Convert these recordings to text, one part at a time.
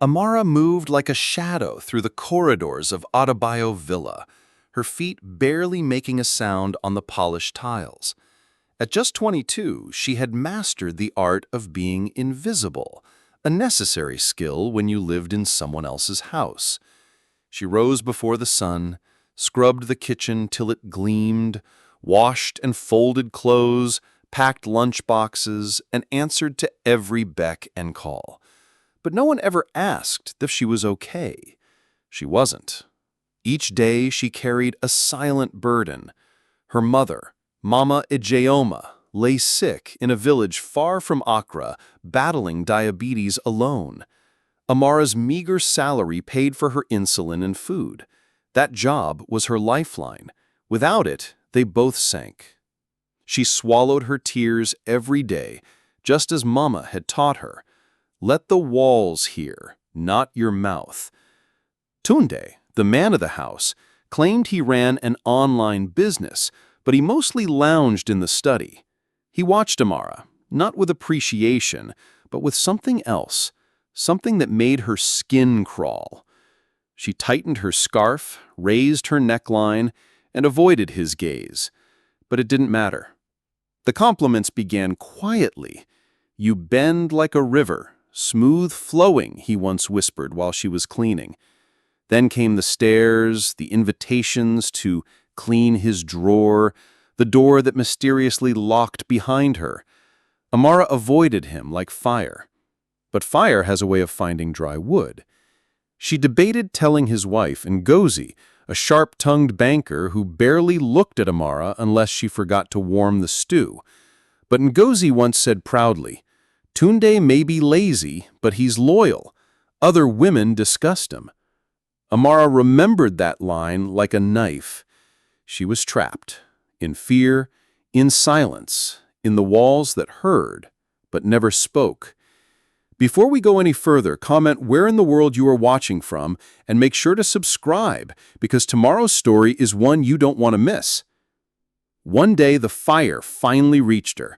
Amara moved like a shadow through the corridors of Adebayo Villa, her feet barely making a sound on the polished tiles. At just 22, she had mastered the art of being invisible, a necessary skill when you lived in someone else's house. She rose before the sun, scrubbed the kitchen till it gleamed, washed and folded clothes, packed lunch boxes, and answered to every beck and call. But no one ever asked if she was okay. She wasn't. Each day she carried a silent burden. Her mother, Mama Ijeoma, lay sick in a village far from Accra, battling diabetes alone. Amara's meager salary paid for her insulin and food. That job was her lifeline. Without it, they both sank. She swallowed her tears every day, just as Mama had taught her. Let the walls hear, not your mouth. Tunde, the man of the house, claimed he ran an online business, but he mostly lounged in the study. He watched Amara, not with appreciation, but with something else, something that made her skin crawl. She tightened her scarf, raised her neckline, and avoided his gaze. But it didn't matter. The compliments began quietly. "You bend like a river, smooth flowing," he once whispered while she was cleaning. Then came the stares, the invitations to clean his drawer, the door that mysteriously locked behind her. Amara avoided him like fire. But fire has a way of finding dry wood. She debated telling his wife, Ngozi, a sharp-tongued banker who barely looked at Amara unless she forgot to warm the stew. But Ngozi once said proudly, "Tunde may be lazy, but he's loyal. Other women disgust him." Amara remembered that line like a knife. She was trapped, in fear, in silence, in the walls that heard, but never spoke. Before we go any further, comment where in the world you are watching from, and make sure to subscribe, because tomorrow's story is one you don't want to miss. One day, the fire finally reached her.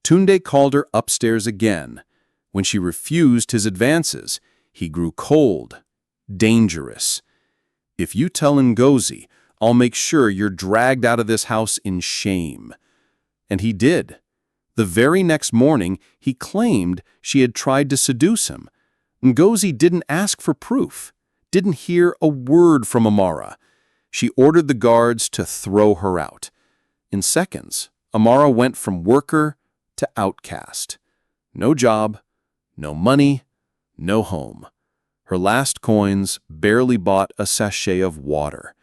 Tunde called her upstairs again. When she refused his advances, he grew cold, dangerous. "If you tell Ngozi, I'll make sure you're dragged out of this house in shame." And he did. The very next morning, he claimed she had tried to seduce him. Ngozi didn't ask for proof, didn't hear a word from Amara. She ordered the guards to throw her out. In seconds, Amara went from worker to outcast. No job, no money, no home. Her last coins barely bought a sachet of water.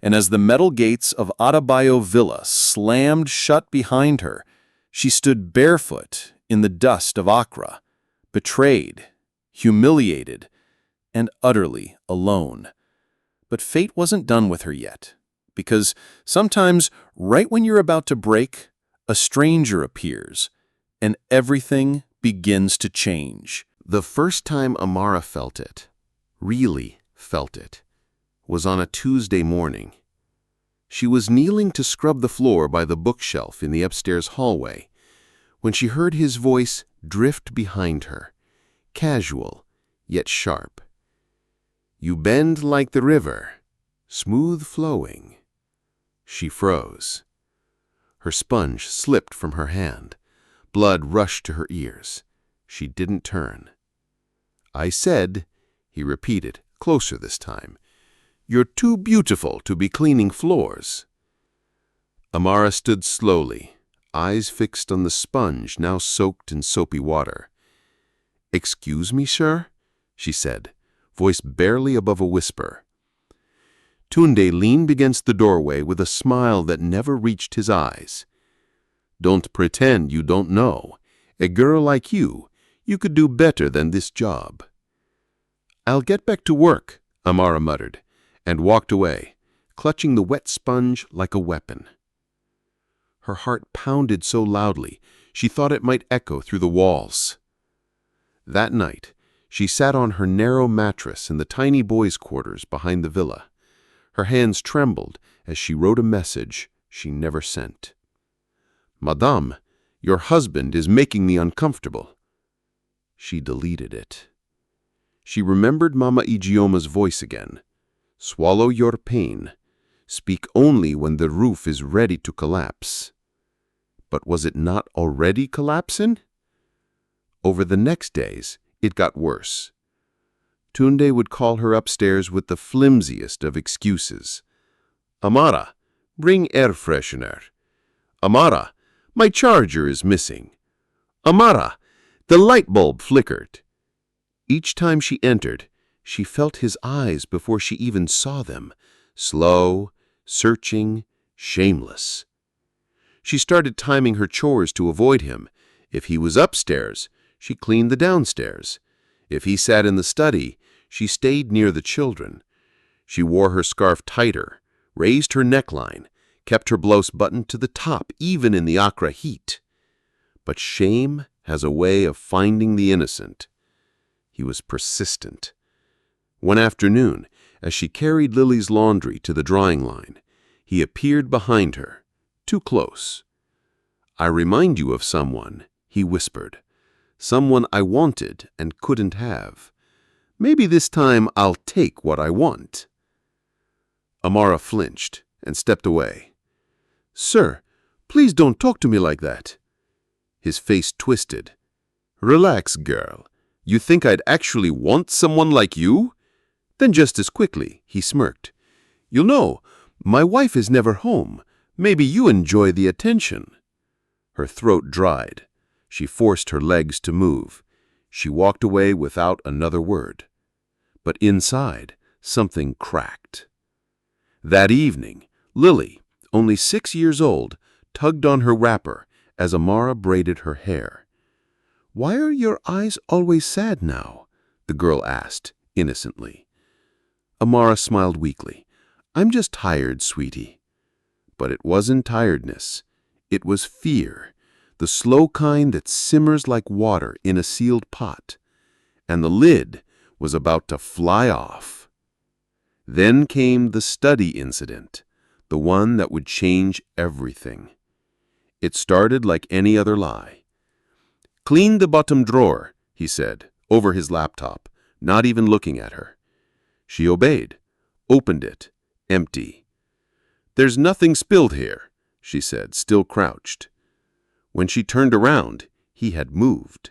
And as the metal gates of Adebayo Villa slammed shut behind her, she stood barefoot in the dust of Accra, betrayed, humiliated, and utterly alone. But fate wasn't done with her yet, because sometimes, right when you're about to break, a stranger appears, and everything begins to change. The first time Amara felt it, really felt it, was on a Tuesday morning. She was kneeling to scrub the floor by the bookshelf in the upstairs hallway when she heard his voice drift behind her, casual yet sharp. "You bend like the river, smooth flowing." She froze. Her sponge slipped from her hand. Blood rushed to her ears. She didn't turn. "I said," he repeated, closer this time, "you're too beautiful to be cleaning floors." Amara stood slowly, eyes fixed on the sponge now soaked in soapy water. "Excuse me, sir?" she said, voice barely above a whisper. Tunde leaned against the doorway with a smile that never reached his eyes. "Don't pretend you don't know. A girl like you could do better than this job." "I'll get back to work," Amara muttered, and walked away, clutching the wet sponge like a weapon. Her heart pounded so loudly she thought it might echo through the walls. That night, she sat on her narrow mattress in the tiny boys' quarters behind the villa. Her hands trembled as she wrote a message she never sent. "Madame, your husband is making me uncomfortable." She deleted it. She remembered Mama Ijioma's voice again. Swallow your pain. Speak only when the roof is ready to collapse. But was it not already collapsing? Over the next days, it got worse. Tunde would call her upstairs with the flimsiest of excuses. Amara, bring air freshener. Amara, my charger is missing. Amara, the light bulb flickered. Each time she entered, she felt his eyes before she even saw them, slow, searching, shameless. She started timing her chores to avoid him. If he was upstairs, she cleaned the downstairs. If he sat in the study, she stayed near the children. She wore her scarf tighter, raised her neckline, kept her blouse buttoned to the top even in the Accra heat. But shame has a way of finding the innocent. He was persistent. One afternoon, as she carried Lily's laundry to the drying line, he appeared behind her, too close. I remind you of someone, he whispered. Someone I wanted and couldn't have. Maybe this time I'll take what I want. Amara flinched and stepped away. Sir, please don't talk to me like that. His face twisted. Relax, girl. You think I'd actually want someone like you? Then just as quickly, he smirked. You'll know, my wife is never home. Maybe you enjoy the attention. Her throat dried. She forced her legs to move. She walked away without another word. But inside, something cracked. That evening, Lily, only 6 years old, tugged on her wrapper as Amara braided her hair. Why are your eyes always sad now? The girl asked, innocently. Amara smiled weakly. I'm just tired, sweetie. But it wasn't tiredness. It was fear, the slow kind that simmers like water in a sealed pot. And the lid was about to fly off. Then came the study incident, the one that would change everything. It started like any other lie. Clean the bottom drawer, he said, over his laptop, not even looking at her. She obeyed, opened it, empty. There's nothing spilled here, she said, still crouched. When she turned around, he had moved.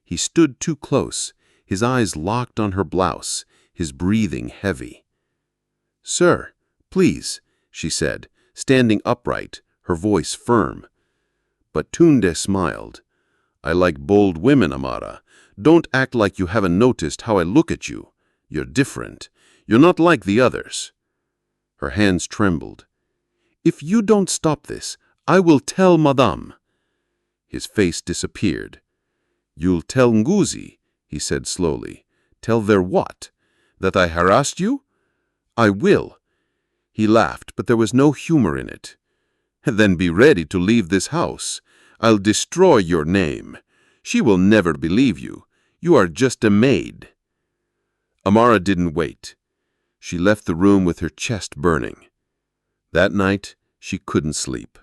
He stood too close, his eyes locked on her blouse, his breathing heavy. Sir, please, she said, standing upright, her voice firm. But Tunde smiled. I like bold women, Amara. Don't act like you haven't noticed how I look at you. You're different. You're not like the others. Her hands trembled. If you don't stop this, I will tell Madame. His face disappeared. You'll tell Nguzi, he said slowly. Tell their what? That I harassed you? I will. He laughed, but there was no humor in it. Then be ready to leave this house. I'll destroy your name. She will never believe you. You are just a maid. Amara didn't wait. She left the room with her chest burning. That night, she couldn't sleep.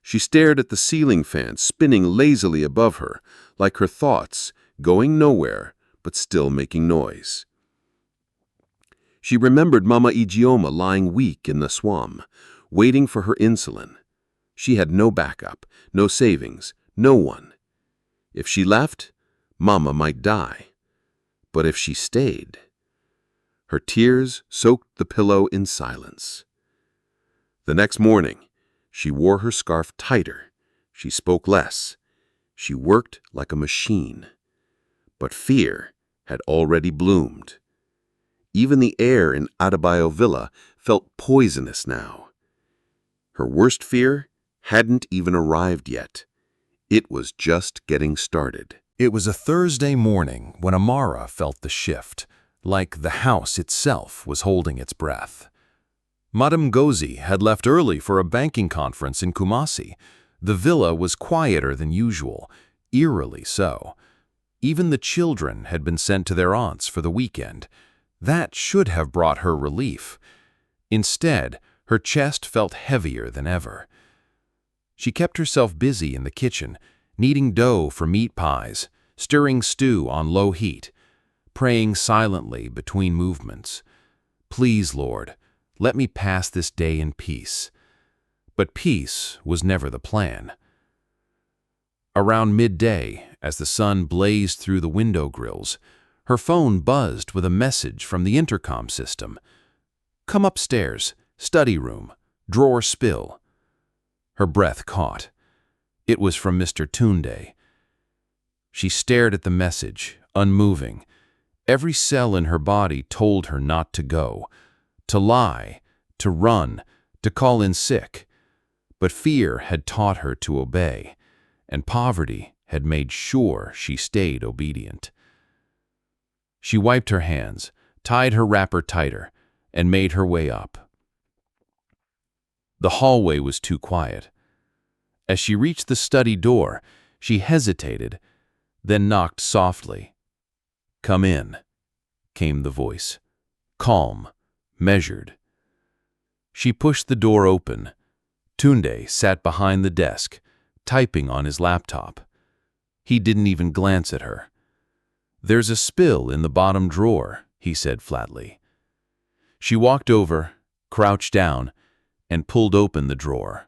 She stared at the ceiling fan spinning lazily above her, like her thoughts, going nowhere, but still making noise. She remembered Mama Ijeoma lying weak in the swamp, waiting for her insulin. She had no backup, no savings, no one. If she left, Mama might die. But if she stayed... Her tears soaked the pillow in silence. The next morning, she wore her scarf tighter. She spoke less. She worked like a machine. But fear had already bloomed. Even the air in Adebayo Villa felt poisonous now. Her worst fear hadn't even arrived yet. It was just getting started. It was a Thursday morning when Amara felt the shift, like the house itself was holding its breath. Madame Ngozi had left early for a banking conference in Kumasi. The villa was quieter than usual, eerily so. Even the children had been sent to their aunts for the weekend. That should have brought her relief. Instead, her chest felt heavier than ever. She kept herself busy in the kitchen, kneading dough for meat pies, stirring stew on low heat. praying silently between movements. Please, Lord, let me pass this day in peace. But peace was never the plan. Around midday, as the sun blazed through the window grills, her phone buzzed with a message from the intercom system. "Come upstairs, study room, drawer spill." Her breath caught. It was from Mr. Tunde. She stared at the message, unmoving. Every cell in her body told her not to go, to lie, to run, to call in sick. But fear had taught her to obey, and poverty had made sure she stayed obedient. She wiped her hands, tied her wrapper tighter, and made her way up. The hallway was too quiet. As she reached the study door, she hesitated, then knocked softly. "Come in," came the voice, calm, measured. She pushed the door open. Tunde sat behind the desk, typing on his laptop. He didn't even glance at her. "There's a spill in the bottom drawer," he said flatly. She walked over, crouched down, and pulled open the drawer.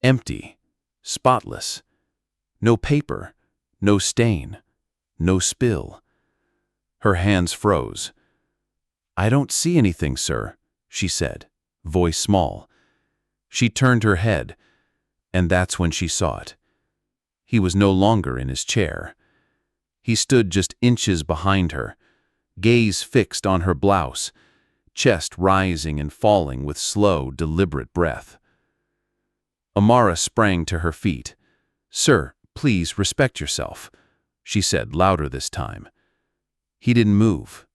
Empty, spotless. No paper, no stain, no spill. Her hands froze. "I don't see anything, sir," she said, voice small. She turned her head, and that's when she saw it. He was no longer in his chair. He stood just inches behind her, gaze fixed on her blouse, chest rising and falling with slow, deliberate breath. Amara sprang to her feet. "Sir, please respect yourself," she said louder this time. He didn't move.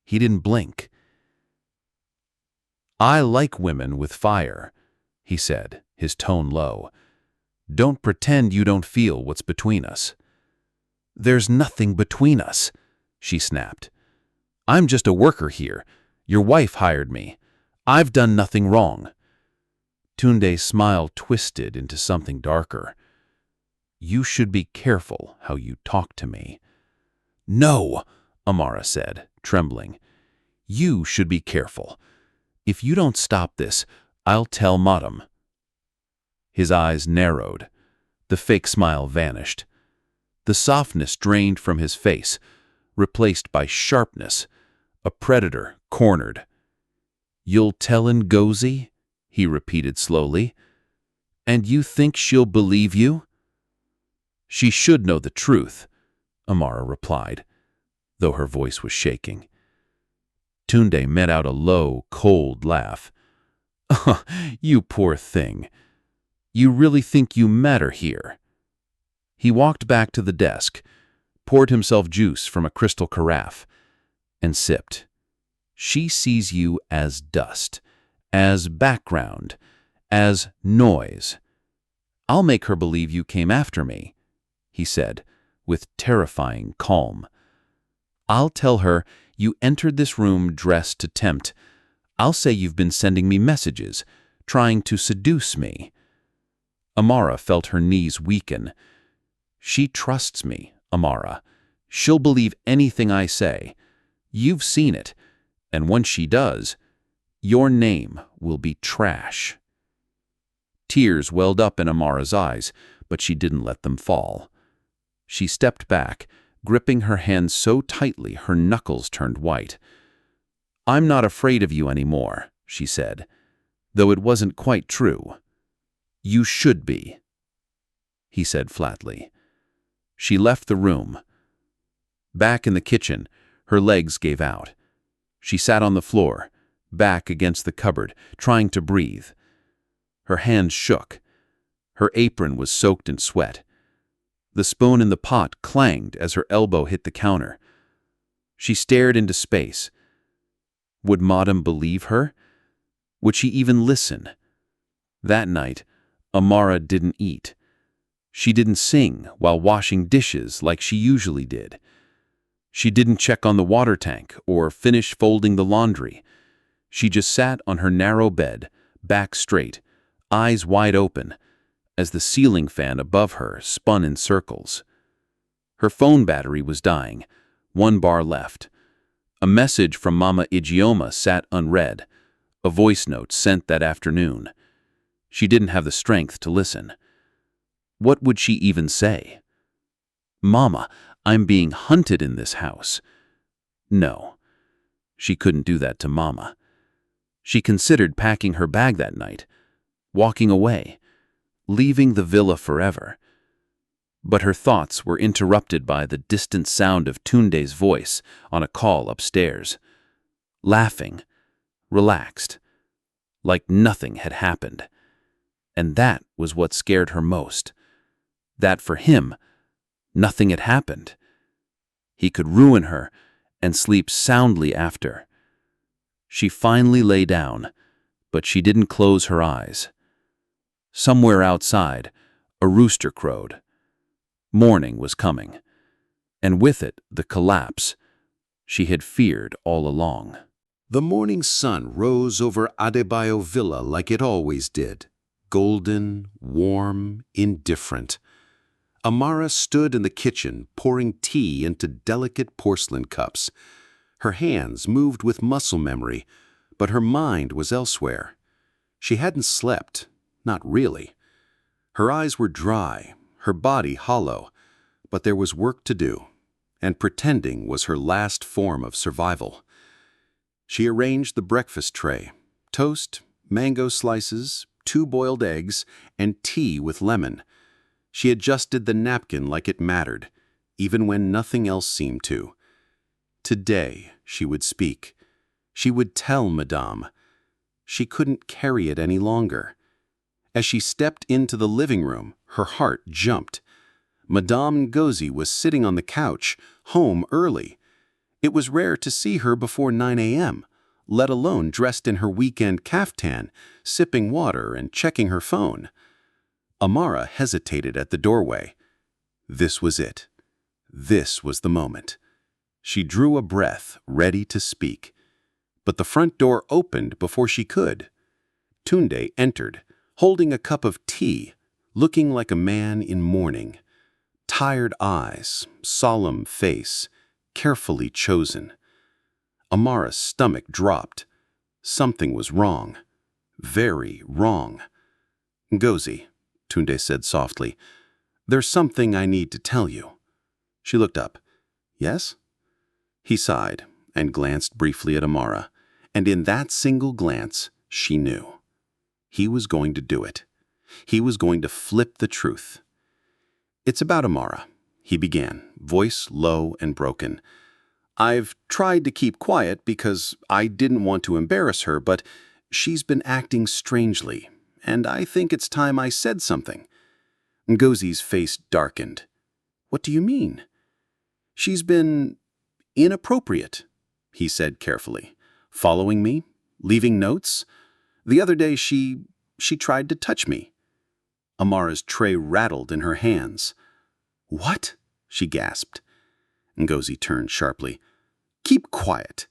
He didn't blink. "I like women with fire," he said, his tone low. "Don't pretend you don't feel what's between us." "There's nothing between us," she snapped. "I'm just a worker here. Your wife hired me. I've done nothing wrong." Tunde's smile twisted into something darker. "You should be careful how you talk to me." "No," Amara said, trembling. "You should be careful. If you don't stop this, I'll tell Madam." His eyes narrowed. The fake smile vanished. The softness drained from his face, replaced by sharpness, a predator cornered. "You'll tell Ngozi?" he repeated slowly. "And you think she'll believe you?" "She should know the truth," Amara replied, though her voice was shaking. Tunde let out a low, cold laugh. "You poor thing. You really think you matter here?" He walked back to the desk, poured himself juice from a crystal carafe, and sipped. "She sees you as dust, as background, as noise. I'll make her believe you came after me," he said, with terrifying calm. "I'll tell her you entered this room dressed to tempt. I'll say you've been sending me messages, trying to seduce me." Amara felt her knees weaken. "She trusts me, Amara. She'll believe anything I say. You've seen it, and once she does, your name will be trash." Tears welled up in Amara's eyes, but she didn't let them fall. She stepped back, gripping her hands so tightly her knuckles turned white. "I'm not afraid of you anymore," she said, though it wasn't quite true. "You should be," he said flatly. She left the room. Back in the kitchen, her legs gave out. She sat on the floor, back against the cupboard, trying to breathe. Her hands shook. Her apron was soaked in sweat. The spoon in the pot clanged as her elbow hit the counter. She stared into space. Would Madam believe her? Would she even listen? That night, Amara didn't eat. She didn't sing while washing dishes like she usually did. She didn't check on the water tank or finish folding the laundry. She just sat on her narrow bed, back straight, eyes wide open, as the ceiling fan above her spun in circles. Her phone battery was dying, One bar left. A message from Mama Ijeoma sat unread, a voice note sent that afternoon. She didn't have the strength to listen. What would she even say? "Mama, I'm being hunted in this house." No, she couldn't do that to Mama. She considered packing her bag that night, walking away, leaving the villa forever. But her thoughts were interrupted by the distant sound of Tunde's voice on a call upstairs. Laughing, relaxed, like nothing had happened. And that was what scared her most. That for him, nothing had happened. He could ruin her and sleep soundly after. She finally lay down, but she didn't close her eyes. Somewhere outside, a rooster crowed. Morning was coming, and with it the collapse she had feared all along. The morning sun rose over Adebayo Villa like it always did, golden, warm, indifferent. Amara stood in the kitchen pouring tea into delicate porcelain cups. Her hands moved with muscle memory, but her mind was elsewhere. She hadn't slept, not really. Her eyes were dry, her body hollow, but there was work to do, and pretending was her last form of survival. She arranged the breakfast tray: toast, mango slices, 2 boiled eggs, and tea with lemon. She adjusted the napkin like it mattered, even when nothing else seemed to. Today, she would speak. She would tell Madame. She couldn't carry it any longer. As she stepped into the living room, her heart jumped. Madame Ngozi was sitting on the couch, home early. It was rare to see her before 9 a.m., let alone dressed in her weekend kaftan, sipping water and checking her phone. Amara hesitated at the doorway. This was it. This was the moment. She drew a breath, ready to speak. But the front door opened before she could. Tunde entered, holding a cup of tea, looking like a man in mourning. Tired eyes, solemn face, carefully chosen. Amara's stomach dropped. Something was wrong. Very wrong. "Ngozi," Tunde said softly, "there's something I need to tell you." She looked up. "Yes?" He sighed and glanced briefly at Amara, and in that single glance, she knew. He was going to do it. He was going to flip the truth. "It's about Amara," he began, voice low and broken. "I've tried to keep quiet because I didn't want to embarrass her, but she's been acting strangely, and I think it's time I said something." Ngozi's face darkened. "What do you mean?" "She's been inappropriate," he said carefully. "Following me, leaving notes. The other day she tried to touch me." Amara's tray rattled in her hands. "What?" she gasped. Ngozi turned sharply. "Keep quiet.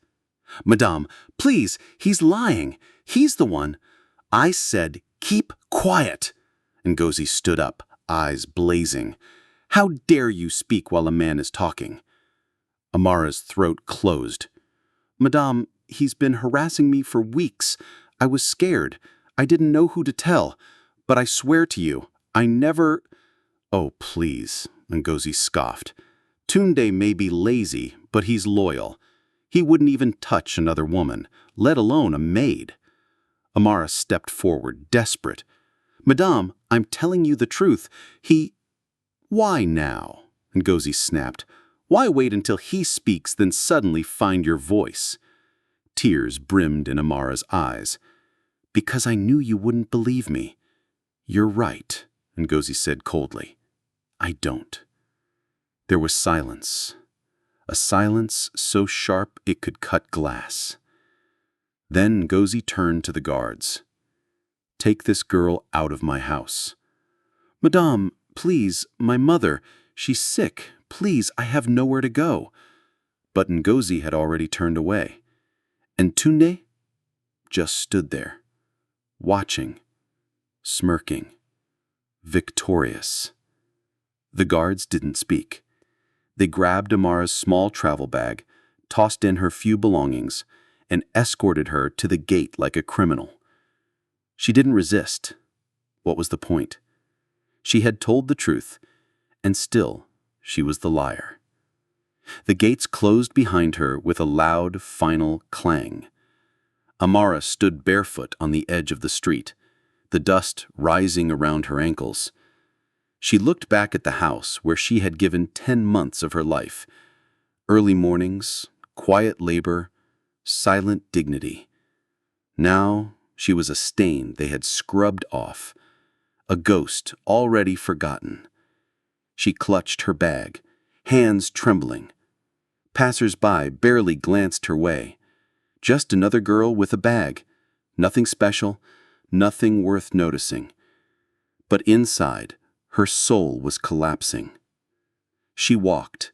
Madame, please, he's lying. He's the one." "I said keep quiet." Ngozi stood up, eyes blazing. "How dare you speak while a man is talking?" Amara's throat closed. "Madame, he's been harassing me for weeks. I was scared. I didn't know who to tell. But I swear to you, I never—" "Oh, please," Ngozi scoffed. "Tunde may be lazy, but he's loyal. He wouldn't even touch another woman, let alone a maid." Amara stepped forward, desperate. "Madame, I'm telling you the truth. He—" "Why now?" Ngozi snapped. "Why wait until he speaks, then suddenly find your voice?" Tears brimmed in Amara's eyes. "Because I knew you wouldn't believe me." "You're right," Ngozi said coldly. "I don't." There was silence. A silence so sharp it could cut glass. Then Ngozi turned to the guards. "Take this girl out of my house." "Madame, please, my mother, she's sick. Please, I have nowhere to go." But Ngozi had already turned away. And Tunde just stood there, watching, smirking, victorious. The guards didn't speak. They grabbed Amara's small travel bag, tossed in her few belongings, and escorted her to the gate like a criminal. She didn't resist. What was the point? She had told the truth, and still she was the liar. The gates closed behind her with a loud, final clang. Amara stood barefoot on the edge of the street, the dust rising around her ankles. She looked back at the house where she had given 10 months of her life. Early mornings, quiet labor, silent dignity. Now she was a stain they had scrubbed off, a ghost already forgotten. She clutched her bag, hands trembling. Passers-by barely glanced her way. Just another girl with a bag. Nothing special, nothing worth noticing. But inside, her soul was collapsing. She walked,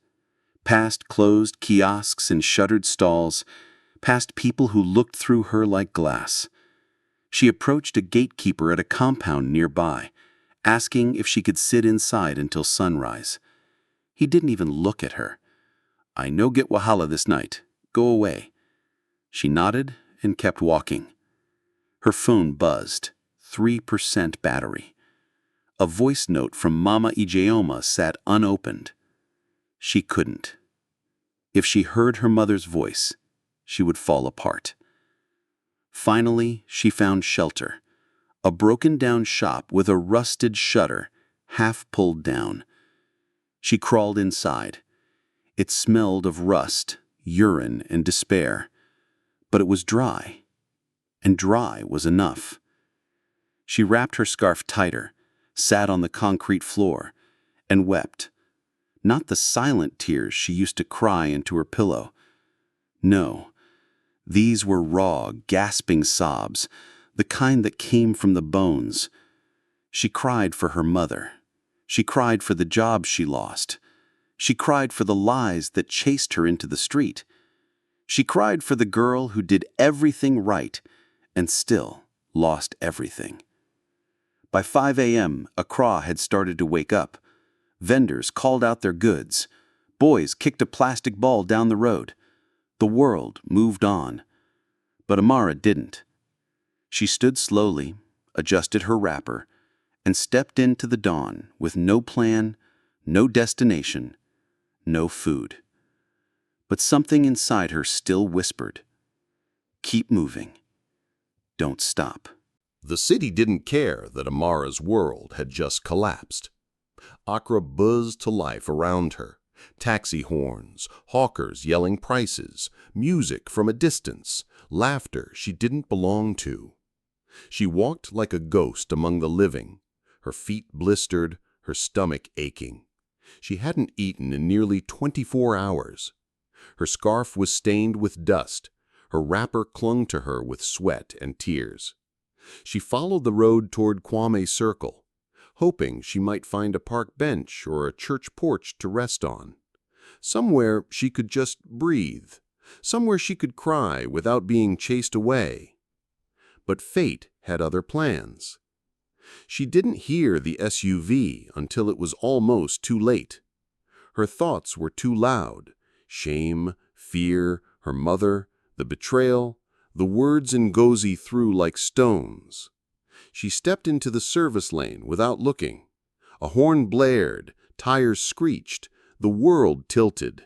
past closed kiosks and shuttered stalls, past people who looked through her like glass. She approached a gatekeeper at a compound nearby, asking if she could sit inside until sunrise. He didn't even look at her. "I no get wahala this night. Go away." She nodded and kept walking. Her phone buzzed, 3% battery. A voice note from Mama Ijeoma sat unopened. She couldn't. If she heard her mother's voice, she would fall apart. Finally, she found shelter. A broken-down shop with a rusted shutter, half pulled down. She crawled inside. It smelled of rust, urine, and despair. But it was dry, and dry was enough. She wrapped her scarf tighter, sat on the concrete floor, and wept. Not the silent tears she used to cry into her pillow. No, these were raw, gasping sobs, the kind that came from the bones. She cried for her mother. She cried for the job she lost. She cried for the lies that chased her into the street. She cried for the girl who did everything right and still lost everything. By 5 a.m., Accra had started to wake up. Vendors called out their goods. Boys kicked a plastic ball down the road. The world moved on. But Amara didn't. She stood slowly, adjusted her wrapper, and stepped into the dawn with no plan, no destination, no food. But something inside her still whispered, "Keep moving. Don't stop." The city didn't care that Amara's world had just collapsed. Accra buzzed to life around her. Taxi horns, hawkers yelling prices, music from a distance, laughter she didn't belong to. She walked like a ghost among the living, her feet blistered, her stomach aching. She hadn't eaten in nearly 24 hours. Her scarf was stained with dust. Her wrapper clung to her with sweat and tears. She followed the road toward Kwame Circle, hoping she might find a park bench or a church porch to rest on. Somewhere she could just breathe. Somewhere she could cry without being chased away. But fate had other plans. She didn't hear the SUV until it was almost too late. Her thoughts were too loud. Shame, fear, her mother, the betrayal, the words Ngozi threw like stones. She stepped into the service lane without looking. A horn blared, tires screeched, the world tilted.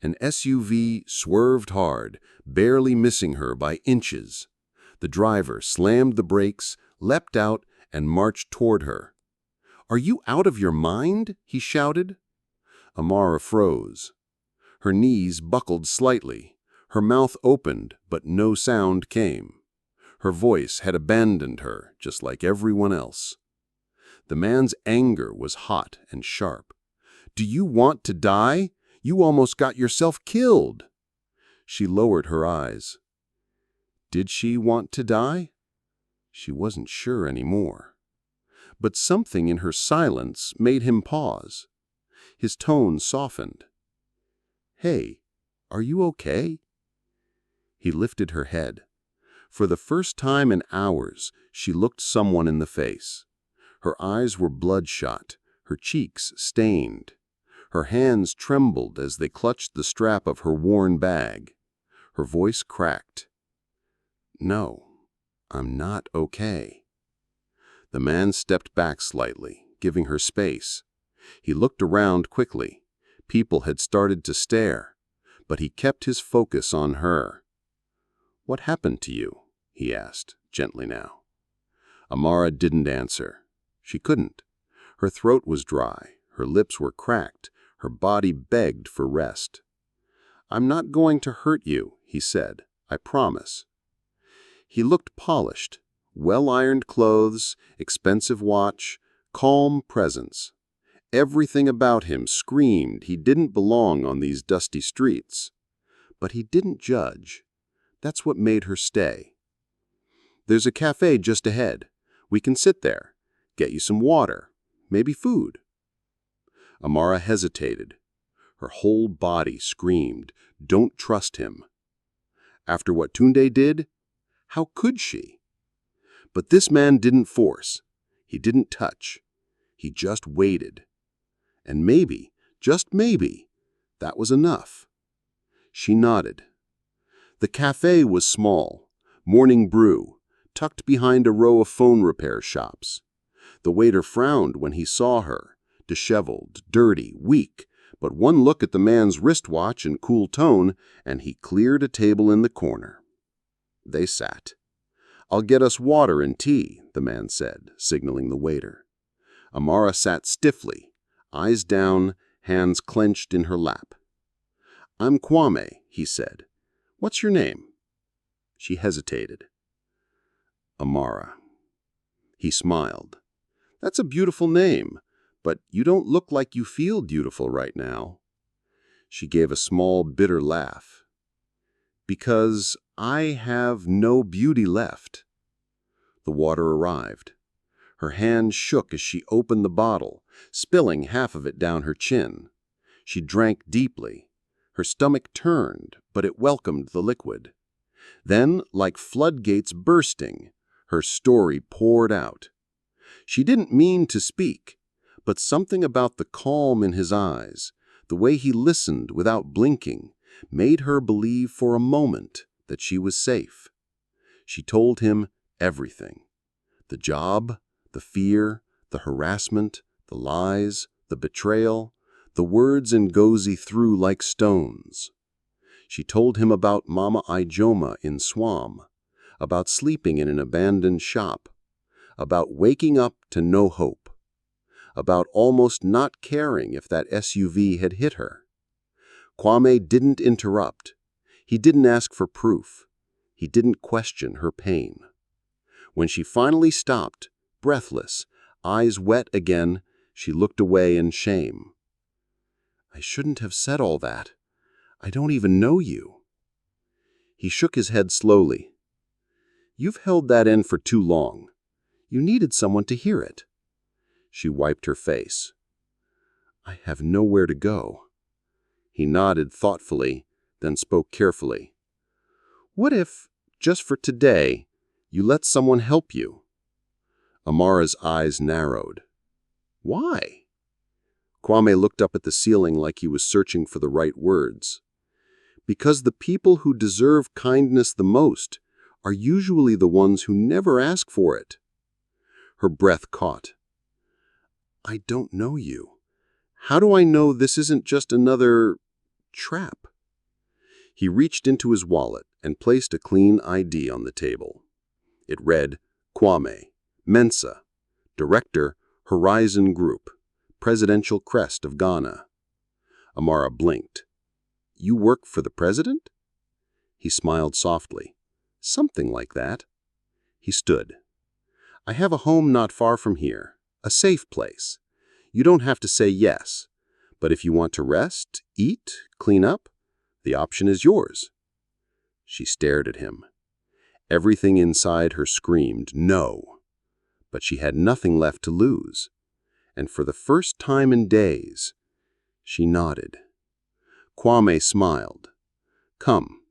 An SUV swerved hard, barely missing her by inches. The driver slammed the brakes, leapt out, and marched toward her. "Are you out of your mind?" he shouted. Amara froze. Her knees buckled slightly. Her mouth opened, but no sound came. Her voice had abandoned her, just like everyone else. The man's anger was hot and sharp. "Do you want to die? You almost got yourself killed." She lowered her eyes. Did she want to die? She wasn't sure anymore. But something in her silence made him pause. His tone softened. "Hey, are you okay?" He lifted her head. For the first time in hours, she looked someone in the face. Her eyes were bloodshot, her cheeks stained. Her hands trembled as they clutched the strap of her worn bag. Her voice cracked. "No, I'm not okay." The man stepped back slightly, giving her space. He looked around quickly. People had started to stare, but he kept his focus on her. "What happened to you?" he asked, gently now. Amara didn't answer. She couldn't. Her throat was dry, her lips were cracked, her body begged for rest. "I'm not going to hurt you," he said. "I promise." He looked polished. Well-ironed clothes, expensive watch, calm presence. Everything about him screamed he didn't belong on these dusty streets. But he didn't judge. That's what made her stay. "There's a cafe just ahead. We can sit there, get you some water, maybe food." Amara hesitated. Her whole body screamed, "Don't trust him." After what Tunde did, how could she? But this man didn't force. He didn't touch. He just waited. And maybe, just maybe, that was enough. She nodded. The cafe was small, morning brew, tucked behind a row of phone repair shops. The waiter frowned when he saw her, disheveled, dirty, weak, but one look at the man's wristwatch and cool tone, and he cleared a table in the corner. They sat. "I'll get us water and tea," the man said, signaling the waiter. Amara sat stiffly, eyes down, hands clenched in her lap. "I'm Kwame," he said. "What's your name?" She hesitated. "Amara." He smiled. "That's a beautiful name, but you don't look like you feel beautiful right now." She gave a small, bitter laugh. "Because I have no beauty left." The water arrived. Her hand shook as she opened the bottle, spilling half of it down her chin. She drank deeply. Her stomach turned, but it welcomed the liquid. Then, like floodgates bursting, her story poured out. She didn't mean to speak, but something about the calm in his eyes, the way he listened without blinking, made her believe for a moment that she was safe. She told him everything. The job, the fear, the harassment, the lies, the betrayal, the words Ngozi threw like stones. She told him about Mama Ijoma in Swam, about sleeping in an abandoned shop, about waking up to no hope, about almost not caring if that SUV had hit her. Kwame didn't interrupt. He didn't ask for proof. He didn't question her pain. When she finally stopped, breathless, eyes wet again, she looked away in shame. "I shouldn't have said all that. I don't even know you." He shook his head slowly. "You've held that in for too long. You needed someone to hear it." She wiped her face. "I have nowhere to go." He nodded thoughtfully, then spoke carefully. "What if, just for today, you let someone help you?" Amara's eyes narrowed. "Why?" Kwame looked up at the ceiling like he was searching for the right words. "Because the people who deserve kindness the most are usually the ones who never ask for it." Her breath caught. "I don't know you. How do I know this isn't just another trap?" He reached into his wallet and placed a clean ID on the table. It read, Kwame, Mensa, Director, Horizon Group, Presidential Crest of Ghana. Amara blinked. "You work for the president?" He smiled softly. "Something like that." He stood. "I have a home not far from here, a safe place. You don't have to say yes, but if you want to rest, eat, clean up, the option is yours." She stared at him. Everything inside her screamed no, but she had nothing left to lose. And for the first time in days, she nodded. Kwame smiled. "Come."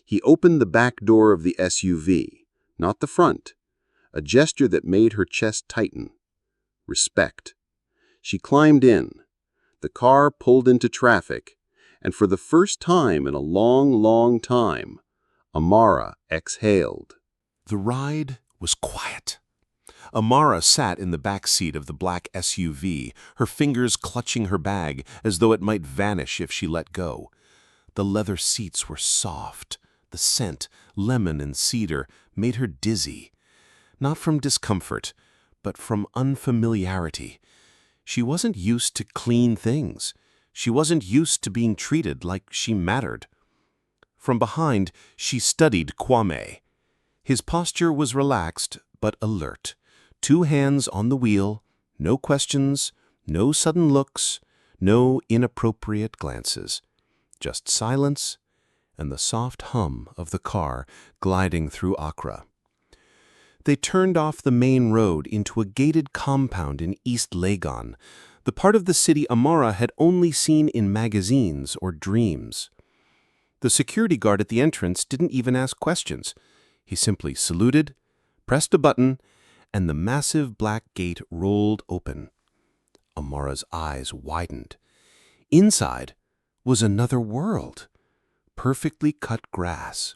He opened the back door of the SUV, not the front, a gesture that made her chest tighten. Respect. She climbed in. The car pulled into traffic, and for the first time in a long, long time, Amara exhaled. The ride was quiet. Amara sat in the back seat of the black SUV, her fingers clutching her bag as though it might vanish if she let go. The leather seats were soft. The scent, lemon and cedar, made her dizzy. Not from discomfort, but from unfamiliarity. She wasn't used to clean things. She wasn't used to being treated like she mattered. From behind, she studied Kwame. His posture was relaxed but alert. 2 hands on the wheel, no questions, no sudden looks, no inappropriate glances. Just silence and the soft hum of the car gliding through Accra. They turned off the main road into a gated compound in East Legon, the part of the city Amara had only seen in magazines or dreams. The security guard at the entrance didn't even ask questions. He simply saluted, pressed a button, and the massive black gate rolled open. Amara's eyes widened. Inside was another world. Perfectly cut grass,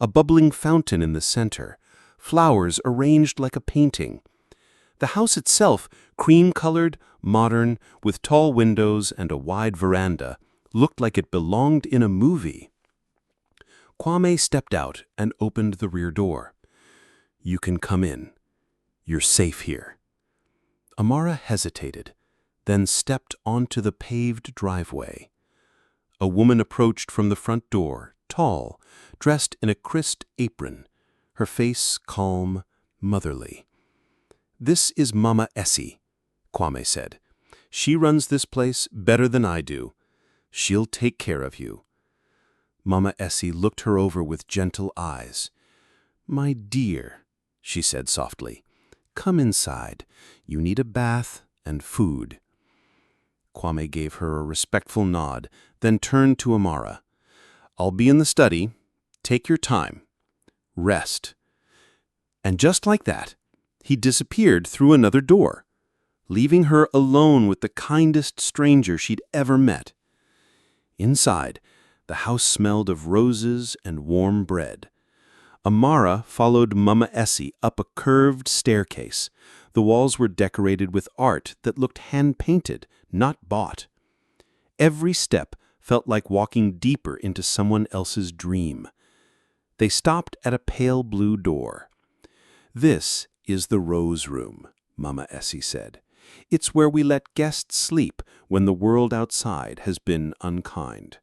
a bubbling fountain in the center, flowers arranged like a painting. The house itself, cream-colored, modern, with tall windows and a wide veranda, looked like it belonged in a movie. Kwame stepped out and opened the rear door. "You can come in. You're safe here." Amara hesitated, then stepped onto the paved driveway. A woman approached from the front door, tall, dressed in a crisp apron, her face calm, motherly. "This is Mama Essie," Kwame said. "She runs this place better than I do. She'll take care of you." Mama Essie looked her over with gentle eyes. "My dear," she said softly, "come inside. You need a bath and food." Kwame gave her a respectful nod, then turned to Amara. "I'll be in the study. Take your time. Rest." And just like that, he disappeared through another door, leaving her alone with the kindest stranger she'd ever met. Inside, the house smelled of roses and warm bread. Amara followed Mama Essie up a curved staircase. The walls were decorated with art that looked hand-painted, not bought. Every step felt like walking deeper into someone else's dream. They stopped at a pale blue door. "This is the Rose Room," Mama Essie said. "It's where we let guests sleep when the world outside has been unkind."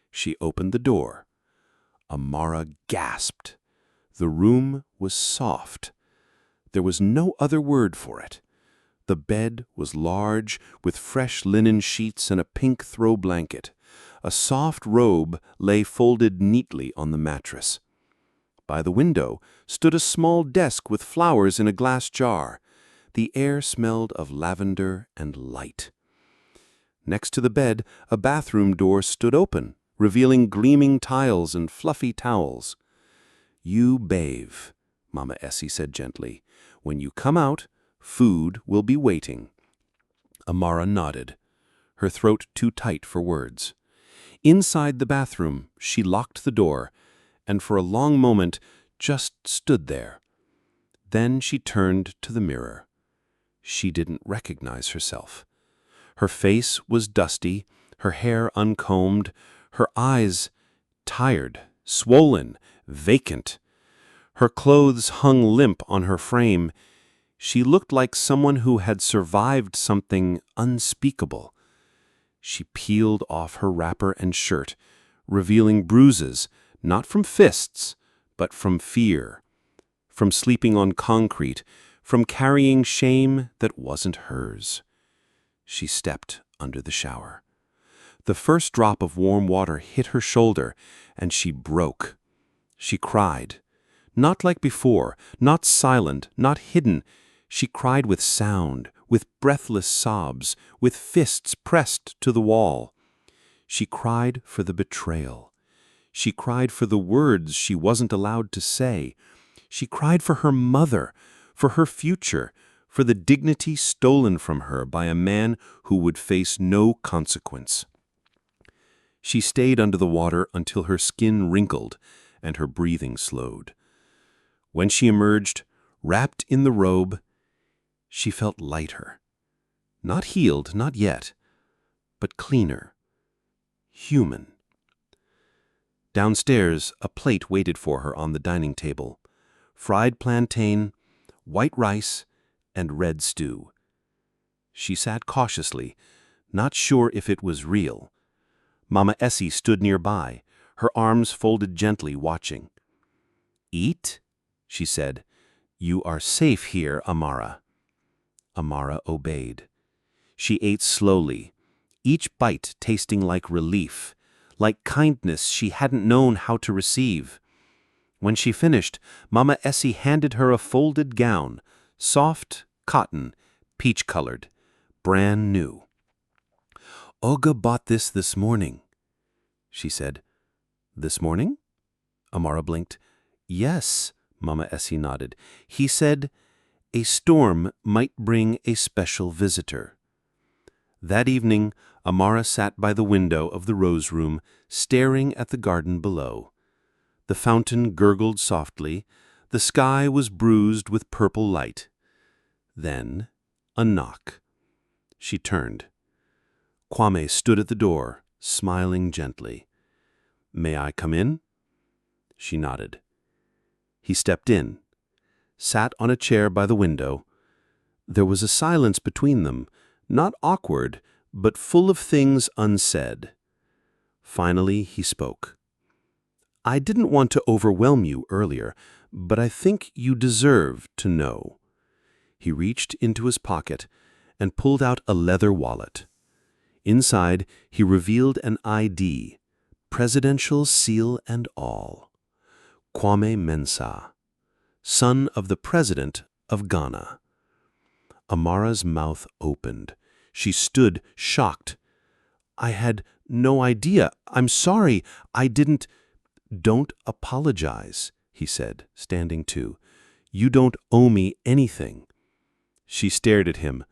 She opened the door. Amara gasped. The room was soft. There was no other word for it. The bed was large, with fresh linen sheets and a pink throw blanket. A soft robe lay folded neatly on the mattress. By the window stood a small desk with flowers in a glass jar. The air smelled of lavender and light. Next to the bed, a bathroom door stood open, revealing gleaming tiles and fluffy towels. "You bathe," Mama Essie said gently. "When you come out, food will be waiting." Amara nodded, her throat too tight for words. Inside the bathroom, she locked the door, and for a long moment just stood there. Then she turned to the mirror. She didn't recognize herself. Her face was dusty, her hair uncombed, her eyes tired, swollen, vacant. Her clothes hung limp on her frame. She looked like someone who had survived something unspeakable. She peeled off her wrapper and shirt, revealing bruises, not from fists, but from fear, from sleeping on concrete, from carrying shame that wasn't hers. She stepped under the shower. The first drop of warm water hit her shoulder, and she broke. She cried. Not like before, not silent, not hidden. She cried with sound, with breathless sobs, with fists pressed to the wall. She cried for the betrayal. She cried for the words she wasn't allowed to say. She cried for her mother, for her future, for the dignity stolen from her by a man who would face no consequence. She stayed under the water until her skin wrinkled and her breathing slowed. When she emerged, wrapped in the robe, she felt lighter. Not healed, not yet, but cleaner, human. Downstairs, a plate waited for her on the dining table. Fried plantain, white rice, and red stew. She sat cautiously, not sure if it was real. Mama Essie stood nearby, her arms folded gently, watching. "Eat," she said. "You are safe here, Amara." Amara obeyed. She ate slowly, each bite tasting like relief, like kindness she hadn't known how to receive. When she finished, Mama Essie handed her a folded gown, soft, cotton, peach-colored, brand new. "Olga bought this morning," she said. "This morning?" Amara blinked. "Yes," Mama Essie nodded. "He said a storm might bring a special visitor." That evening, Amara sat by the window of the rose room, staring at the garden below. The fountain gurgled softly. The sky was bruised with purple light. Then, a knock. She turned. Kwame stood at the door, smiling gently. "May I come in?" She nodded. He stepped in, sat on a chair by the window. There was a silence between them, not awkward, but full of things unsaid. Finally, he spoke. "I didn't want to overwhelm you earlier, but I think you deserve to know." He reached into his pocket and pulled out a leather wallet. Inside, he revealed an ID, presidential seal and all. Kwame Mensah, son of the president of Ghana. Amara's mouth opened. She stood shocked. "I had no idea. I'm sorry. I didn't—" "Don't apologize," he said, standing too. "You don't owe me anything." She stared at him.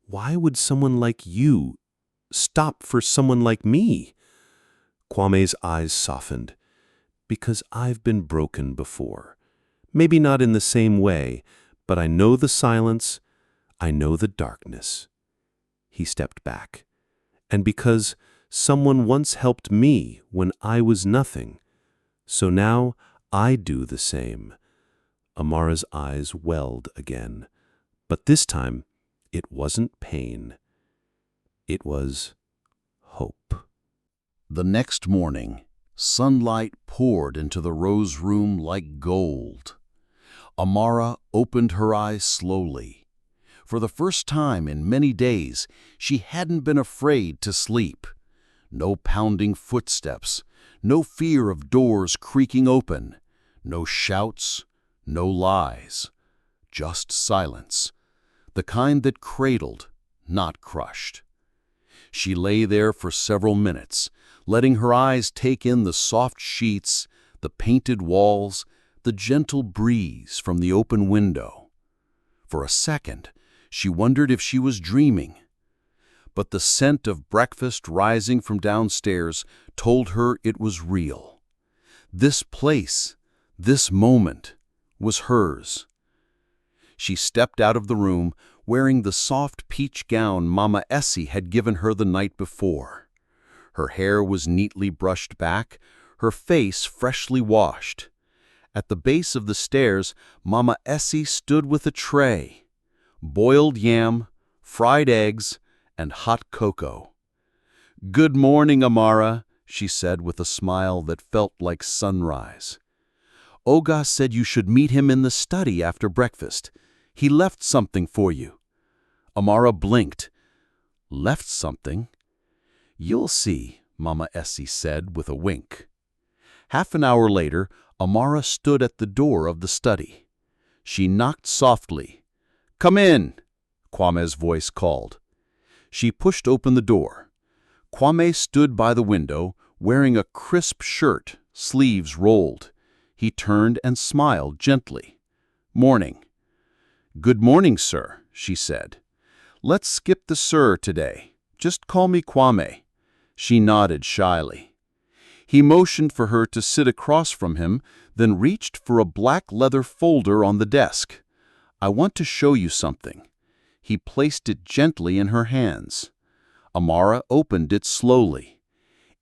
"Why would someone like you stop for someone like me?" Kwame's eyes softened. "Because I've been broken before. Maybe not in the same way, but I know the silence, I know the darkness." He stepped back. "And because someone once helped me when I was nothing, so now I do the same." Amara's eyes welled again. But this time, it wasn't pain. It was hope. The next morning, sunlight poured into the rose room like gold. Amara opened her eyes slowly. For the first time in many days, she hadn't been afraid to sleep. No pounding footsteps, no fear of doors creaking open, no shouts, no lies, just silence, the kind that cradled, not crushed. She lay there for several minutes, letting her eyes take in the soft sheets, the painted walls, the gentle breeze from the open window. For a second, she wondered if she was dreaming. But the scent of breakfast rising from downstairs told her it was real. This place, this moment, was hers. She stepped out of the room, wearing the soft peach gown Mama Essie had given her the night before. Her hair was neatly brushed back, her face freshly washed. At the base of the stairs, Mama Essie stood with a tray. Boiled yam, fried eggs, and hot cocoa. "Good morning, Amara," she said with a smile that felt like sunrise. "Olga said you should meet him in the study after breakfast. He left something for you." Amara blinked. "Left something?" "You'll see," Mama Essie said with a wink. Half an hour later, Amara stood at the door of the study. She knocked softly. "Come in," Kwame's voice called. She pushed open the door. Kwame stood by the window, wearing a crisp shirt, sleeves rolled. He turned and smiled gently. "Morning." "Good morning, sir," she said. "Let's skip the sir today. Just call me Kwame." She nodded shyly. He motioned for her to sit across from him, then reached for a black leather folder on the desk. "I want to show you something." He placed it gently in her hands. Amara opened it slowly.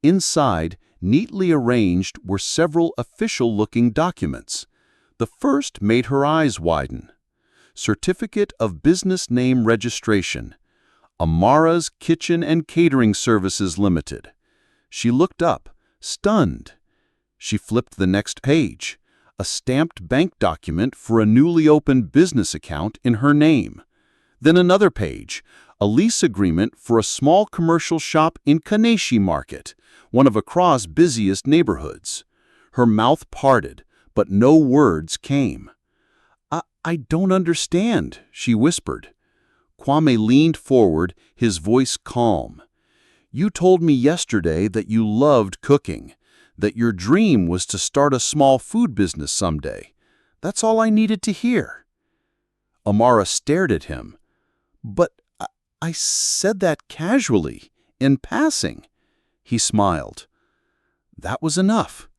Inside, neatly arranged, were several official-looking documents. The first made her eyes widen. Certificate of Business Name Registration. Amara's Kitchen and Catering Services Limited. She looked up, stunned. She flipped the next page. A stamped bank document for a newly opened business account in her name. Then another page, a lease agreement for a small commercial shop in Kaneshi Market, one of Accra's busiest neighborhoods. Her mouth parted, but no words came. I don't understand," she whispered. Kwame leaned forward, his voice calm. "You told me yesterday that you loved cooking, that your dream was to start a small food business someday. That's all I needed to hear." Amara stared at him. "But I said that casually, in passing." He smiled. "That was enough.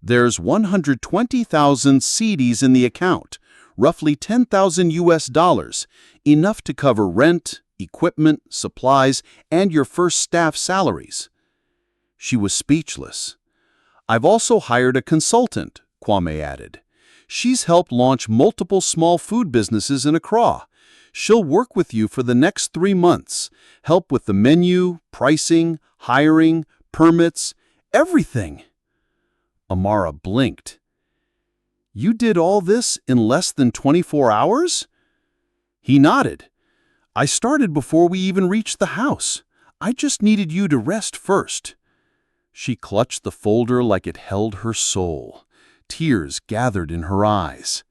There's 120,000 cedis in the account, roughly $10,000, enough to cover rent, equipment, supplies, and your first staff salaries." She was speechless. "I've also hired a consultant," Kwame added. "She's helped launch multiple small food businesses in Accra. She'll work with you for the next 3 months, help with the menu, pricing, hiring, permits, everything." Amara blinked. "You did all this in less than 24 hours?" He nodded. "I started before we even reached the house. I just needed you to rest first." She clutched the folder like it held her soul. Tears gathered in her eyes.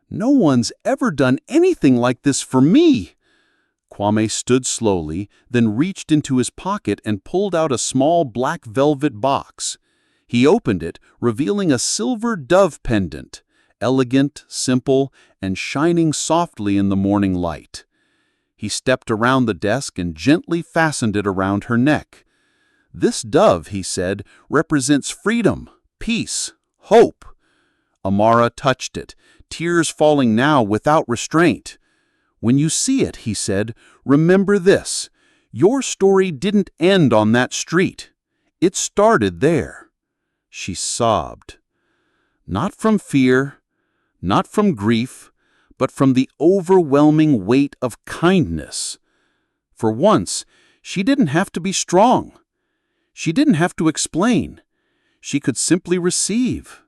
"No one's ever done anything like this for me." Kwame stood slowly, then reached into his pocket and pulled out a small black velvet box. He opened it, revealing a silver dove pendant, elegant, simple, and shining softly in the morning light. He stepped around the desk and gently fastened it around her neck. "This dove," he said, "represents freedom, peace, hope." Amara touched it, tears falling now without restraint. "When you see it," he said, "remember this. Your story didn't end on that street. It started there." She sobbed. Not from fear, not from grief, but from the overwhelming weight of kindness. For once, she didn't have to be strong. She didn't have to explain. She could simply receive.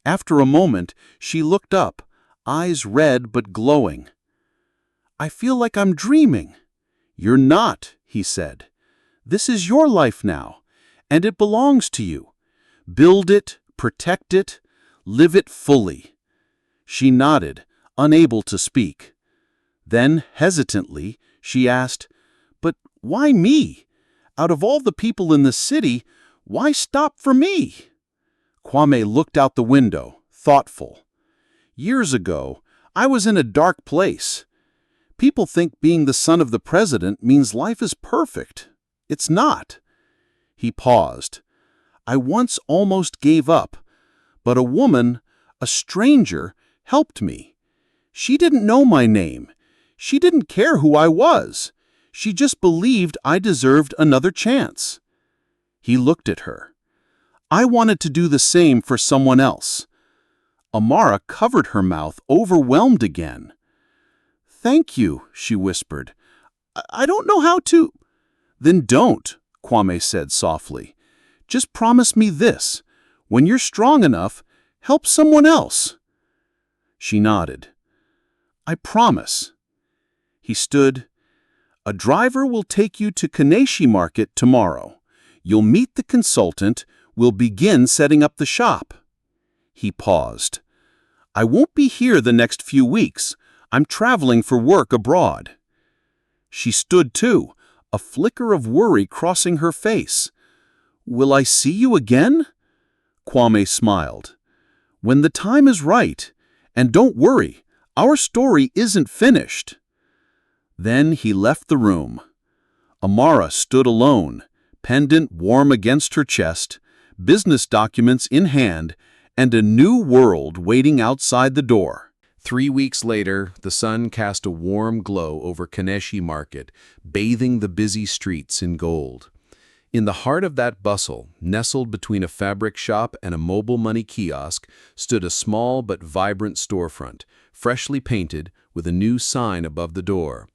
After a moment, she looked up, eyes red but glowing. "I feel like I'm dreaming." "You're not," he said. "This is your life now, and it belongs to you. Build it, protect it, live it fully." She nodded, unable to speak. Then, hesitantly, she asked, "But why me? Out of all the people in the city, why stop for me?" Kwame looked out the window, thoughtful. "Years ago, I was in a dark place. People think being the son of the president means life is perfect. It's not." He paused. "I once almost gave up, but a woman, a stranger, helped me. She didn't know my name. She didn't care who I was. She just believed I deserved another chance." He looked at her. "I wanted to do the same for someone else." Amara covered her mouth, overwhelmed again. "Thank you," she whispered. I don't know how to—" "Then don't," Kwame said softly. "Just promise me this. When you're strong enough, help someone else." She nodded. "I promise." He stood. "A driver will take you to Kaneshi Market tomorrow. You'll meet the consultant. We'll begin setting up the shop." He paused. "I won't be here the next few weeks. I'm traveling for work abroad." She stood too, a flicker of worry crossing her face. "Will I see you again?" Kwame smiled. "When the time is right. And don't worry, Our story isn't finished." Then he left the room. Amara stood alone, pendant warm against her chest, business documents in hand, and a new world waiting outside the door. 3 weeks later, the sun cast a warm glow over Kaneshi Market, bathing the busy streets in gold. In the heart of that bustle, nestled between a fabric shop and a mobile money kiosk, stood a small but vibrant storefront, freshly painted with a new sign above the door.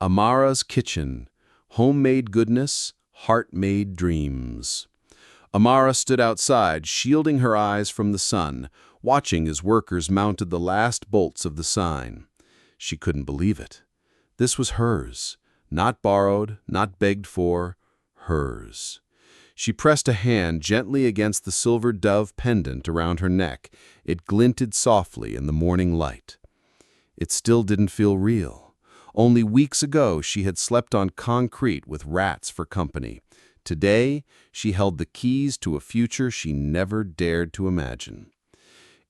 Amara's Kitchen, homemade goodness, heart-made dreams. Amara stood outside, shielding her eyes from the sun, watching as workers mounted the last bolts of the sign. She couldn't believe it. This was hers, not borrowed, not begged for, hers. She pressed a hand gently against the silver dove pendant around her neck. It glinted softly in the morning light. It still didn't feel real. Only weeks ago she had slept on concrete with rats for company. Today she held the keys to a future she never dared to imagine.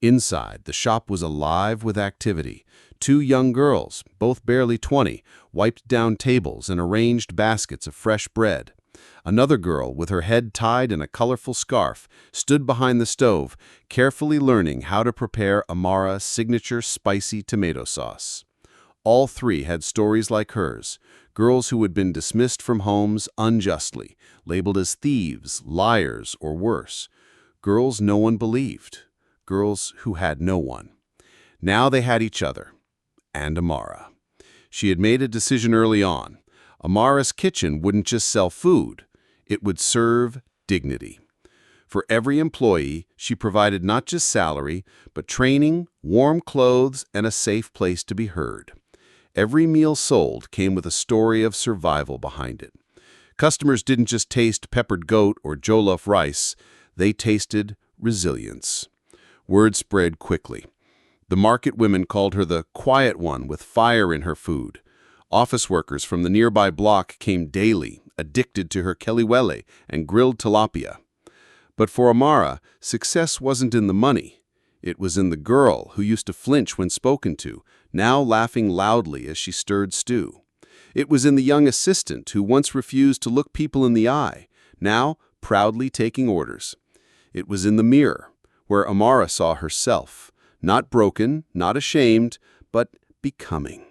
Inside, the shop was alive with activity. 2 young girls, both barely 20, wiped down tables and arranged baskets of fresh bread. Another girl, with her head tied in a colorful scarf, stood behind the stove, carefully learning how to prepare Amara's signature spicy tomato sauce. All 3 had stories like hers, girls who had been dismissed from homes unjustly, labeled as thieves, liars, or worse. Girls no one believed. Girls who had no one. Now they had each other. And Amara. She had made a decision early on. Amara's Kitchen wouldn't just sell food. It would serve dignity. For every employee, she provided not just salary, but training, warm clothes, and a safe place to be heard. Every meal sold came with a story of survival behind it. Customers didn't just taste peppered goat or jollof rice, they tasted resilience. Word spread quickly. The market women called her the quiet one with fire in her food. Office workers from the nearby block came daily, addicted to her kelliwele and grilled tilapia. But for Amara, success wasn't in the money. It was in the girl who used to flinch when spoken to, now laughing loudly as she stirred stew. It was in the young assistant who once refused to look people in the eye, now proudly taking orders. It was in the mirror, where Amara saw herself, not broken, not ashamed, but becoming.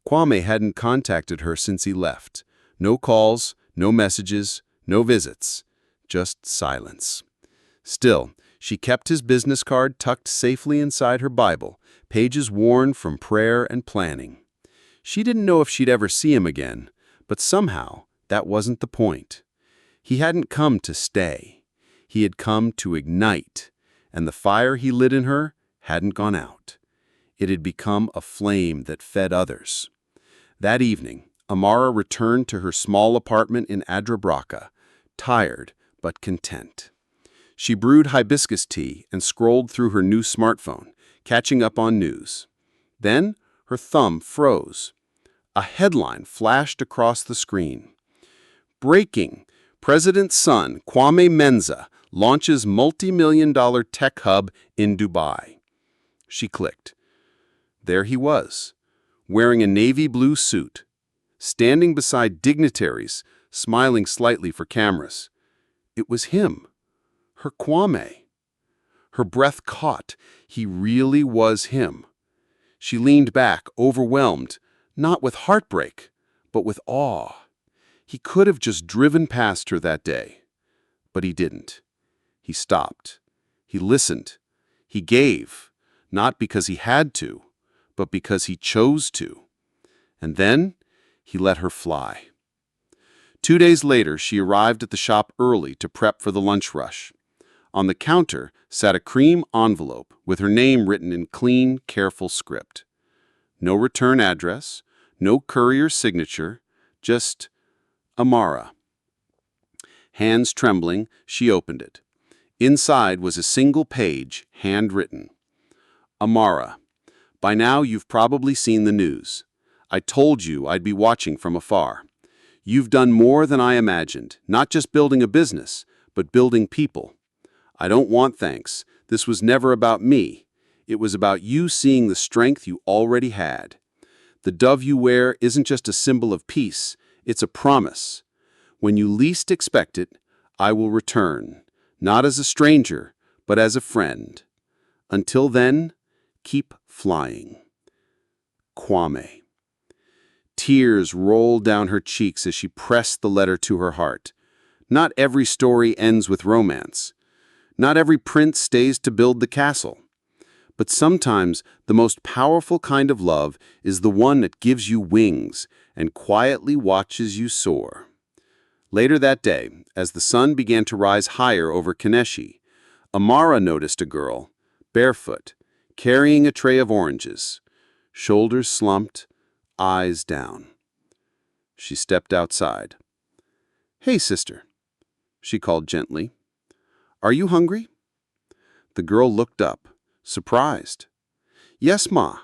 Kwame hadn't contacted her since he left. No calls, no messages, no visits, just silence. Still, she kept his business card tucked safely inside her Bible, pages worn from prayer and planning. She didn't know if she'd ever see him again, but somehow that wasn't the point. He hadn't come to stay. He had come to ignite, and the fire he lit in her hadn't gone out. It had become a flame that fed others. That evening, Amara returned to her small apartment in Adrabraka, tired but content. She brewed hibiscus tea and scrolled through her new smartphone, catching up on news. Then her thumb froze. A headline flashed across the screen. Breaking! President's son, Kwame Menza, launches multi-million-dollar tech hub in Dubai. She clicked. There he was, wearing a navy blue suit, standing beside dignitaries, smiling slightly for cameras. It was him, her Kwame. Her breath caught. He really was him. She leaned back, overwhelmed, not with heartbreak, but with awe. He could have just driven past her that day, but he didn't. He stopped. He listened. He gave, not because he had to, but because he chose to. And then he let her fly. 2 days later, she arrived at the shop early to prep for the lunch rush. On the counter sat a cream envelope with her name written in clean, careful script. No return address, no courier's signature, just Amara. Hands trembling, she opened it. Inside was a single page, handwritten. Amara, by now you've probably seen the news. I told you I'd be watching from afar. You've done more than I imagined, not just building a business, but building people. I don't want thanks. This was never about me. It was about you seeing the strength you already had. The dove you wear isn't just a symbol of peace, it's a promise. When you least expect it, I will return, not as a stranger, but as a friend. Until then, keep flying. Kwame. Tears rolled down her cheeks as she pressed the letter to her heart. Not every story ends with romance. Not every prince stays to build the castle. But sometimes the most powerful kind of love is the one that gives you wings and quietly watches you soar. Later that day, as the sun began to rise higher over Kaneshi, Amara noticed a girl, barefoot, carrying a tray of oranges, shoulders slumped, eyes down. She stepped outside. "Hey, sister," she called gently. "Are you hungry?" The girl looked up, surprised. "Yes, Ma."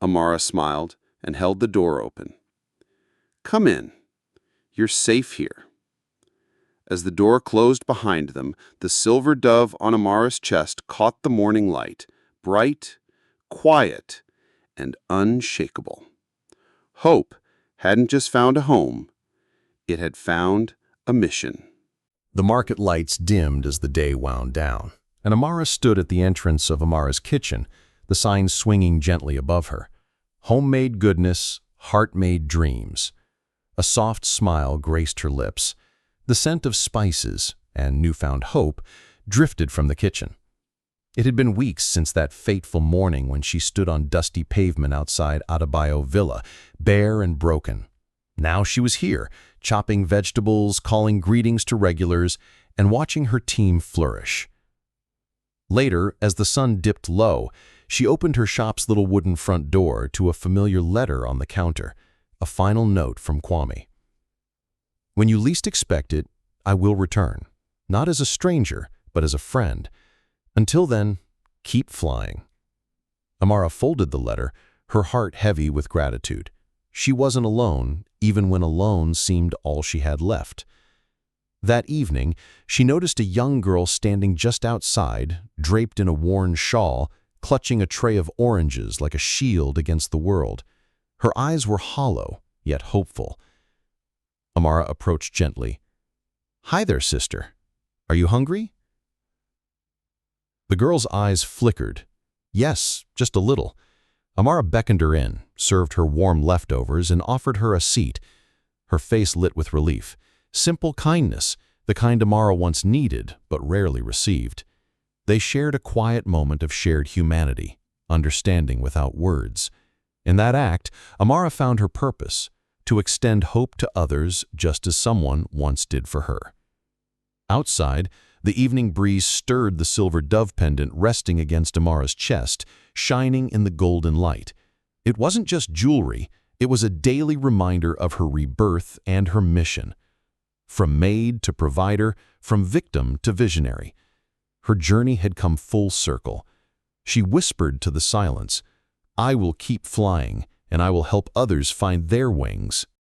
Amara smiled and held the door open. "Come in. You're safe here." As the door closed behind them, the silver dove on Amara's chest caught the morning light, bright, quiet, and unshakable. Hope hadn't just found a home, it had found a mission. The market lights dimmed as the day wound down, and Amara stood at the entrance of Amara's kitchen, the sign swinging gently above her. Homemade goodness, heart-made dreams. A soft smile graced her lips. The scent of spices and newfound hope drifted from the kitchen. It had been weeks since that fateful morning when she stood on dusty pavement outside Adebayo Villa, bare and broken. Now she was here, chopping vegetables, calling greetings to regulars, and watching her team flourish. Later, as the sun dipped low, she opened her shop's little wooden front door to a familiar letter on the counter, a final note from Kwame. "When you least expect it, I will return, not as a stranger, but as a friend. Until then, keep flying." Amara folded the letter, her heart heavy with gratitude. She wasn't alone, even when alone seemed all she had left. That evening, she noticed a young girl standing just outside, draped in a worn shawl, clutching a tray of oranges like a shield against the world. Her eyes were hollow, yet hopeful. Amara approached gently. "Hi there, sister. Are you hungry?" The girl's eyes flickered. Yes, just a little. Amara beckoned her in, served her warm leftovers, and offered her a seat. Her face lit with relief. Simple kindness, the kind Amara once needed but rarely received. They shared a quiet moment of shared humanity, understanding without words. In that act, Amara found her purpose, to extend hope to others just as someone once did for her. Outside, the evening breeze stirred the silver dove pendant resting against Amara's chest, shining in the golden light. It wasn't just jewelry, it was a daily reminder of her rebirth and her mission. From maid to provider, from victim to visionary. Her journey had come full circle. She whispered to the silence, "I will keep flying, and I will help others find their wings."